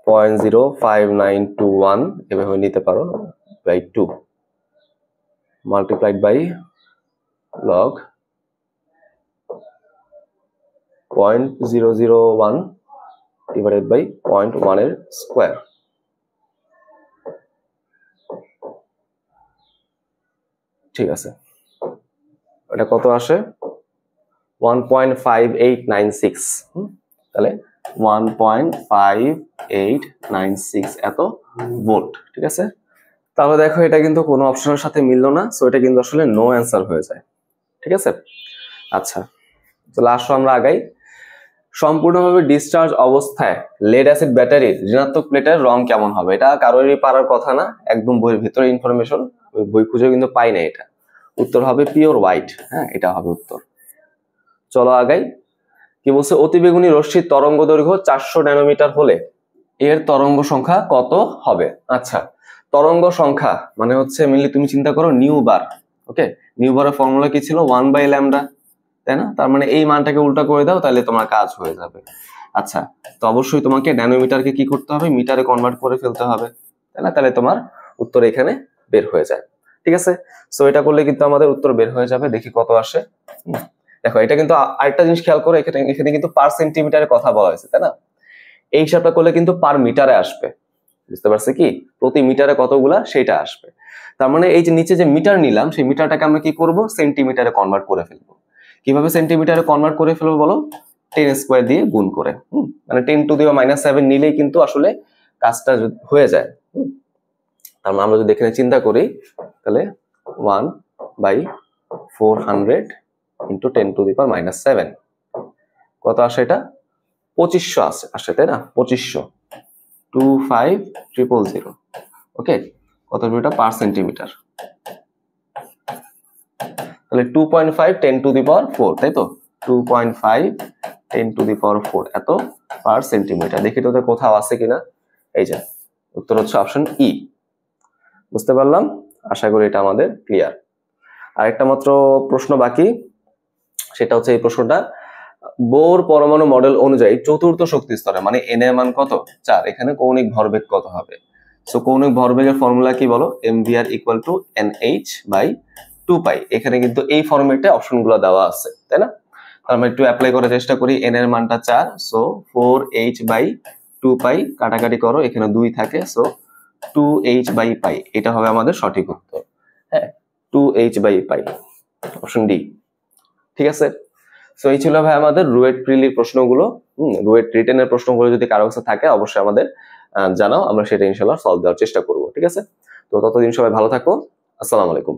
0.05921 এভাবে নিতে পারো, by 2 multiplied by log 0.001 divided by 0.1 এর স্কোয়ার। ঠিক আছে, এটা কত আসে 1.5896। তাহলে 1.5896 এত ভোল্ট। ঠিক আছে, তাহলে দেখো এটা কিন্তু কোনো অপশনের সাথে মিললো না, সো এটা কিন্তু আসলে নো অ্যান্সার হয়ে যায়। ঠিক আছে, আচ্ছা তাহলে আসো আমরা আগাই। সম্পূর্ণভাবে ডিসচার্জ অবস্থায় লেড অ্যাসিড ব্যাটারির ঋণাত্মক প্লেটের রং কেমন হবে? এটা কারোরই পারার কথা না, একদম বইয়ের ভিতরে ইনফরমেশন, বই খুঁজে কিন্তু পাই না। এটা উত্তর হবে পিওর হোয়াইট। হ্যাঁ, এটা হবে উত্তর। চলো আগাই। কি বলছে? অতিবেগুনি রশ্মির তরঙ্গ দৈর্ঘ্য 400 ন্যানোমিটার হলে এর তরঙ্গ সংখ্যা কত হবে? আচ্ছা, তরঙ্গ সংখ্যা মানে হচ্ছে মেনলি তুমি চিন্তা করো নিউ বার। ওকে, নিউ বারের ফর্মুলা কি ছিল? 1/λ, তাই না? তার মানে এই মানটাকে উল্টা করে দাও, তাহলে তোমার কাজ হয়ে যাবে। আচ্ছা, তো অবশ্যই তোমাকে ন্যানোমিটারকে কি করতে হবে? মিটারে কনভার্ট করে ফেলতে হবে, তাই না? তাহলে তোমার উত্তর এখানে বের হয়ে যায়। ঠিক আছে, সো এটা করলে কিন্তু আমাদের উত্তর বের হয়ে যাবে। দেখি কত আসে। দেখো, এটা কিন্তু আরেকটা জিনিস খেয়াল করো, এখানে কিন্তু পার সেন্টিমিটারের কথা বলা হয়েছে, তাই না? এই হিসাবটা করলে কিন্তু পার মিটারে আসবে। বুঝতে পারছে কি? প্রতি মিটারে কতগুলা সেটা আসবে। তার মানে এই যে নিচে যে মিটার নিলাম, সেই মিটারটাকে আমরা কি করব? সেন্টিমিটারে কনভার্ট করে ফেলবো। কিভাবে সেন্টিমিটারে কনভার্ট করে ফেলবো বলো? 10 স্কোয়ার দিয়ে গুণ করে। মানে 10⁻⁻7 নিলেই কিন্তু আসলে কাজটা হয়ে যায়। তার মানে আমরা যদি এখানে চিন্তা করি, তাহলে 1/400 ইন্টু 10⁻⁻7 কত আসে? এটা 2500 আসে, তাই না? 2500, 25000। ওকে, কত মিটার পার সেন্টিমিটার? তাহলে 2.5 10⁻⁴, তাই তো? 2.5 10⁻⁴ এত পার সেন্টিমিটার। দেখি তোদের কোথাও আছে কিনা। এই যে উত্তর হচ্ছে অপশন ই। বুঝতে পারলাম? আশা করি এটা আমাদের ক্লিয়ার। আরেকটা মাত্র প্রশ্ন বাকি, সেটা হচ্ছে এই প্রশ্নটা। বোর পরমাণু মডেল অনুযায়ী চতুর্থ শক্তি স্তরে মানে এন এর মান কত? 4। এখানে কৌণিক ভরবেগ কত হবে? সো কৌণিক ভরবেগের ফর্মুলা কি বলো? mvr = nh/2π। এখানে কিন্তু এই ফরম্যাটে অপশনগুলো দেওয়া আছে, তাই না? আমরা একটু অ্যাপ্লাই করার চেষ্টা করি। n এর মানটা 4, সো 4h/2π কাটাকাটি করো, এখানে 2 থাকে, সো 2h/π। এটা হবে আমাদের সঠিক উত্তর। হ্যাঁ, 2h/π, অপশন ডি। ঠিক আছে, সো এই ছিল ভাই আমাদের রুয়েট প্রিলির প্রশ্নগুলো। রুয়েট রিটেনের প্রশ্নগুলো যদি কারো কাছে থাকে অবশ্যই আমাদের জানাও, আমরা সেটা ইনশাআল্লাহ সলভ দেওয়ার চেষ্টা করব। ঠিক আছে, তো ততদিন সবাই ভালো থাকো। আসসালামু আলাইকুম।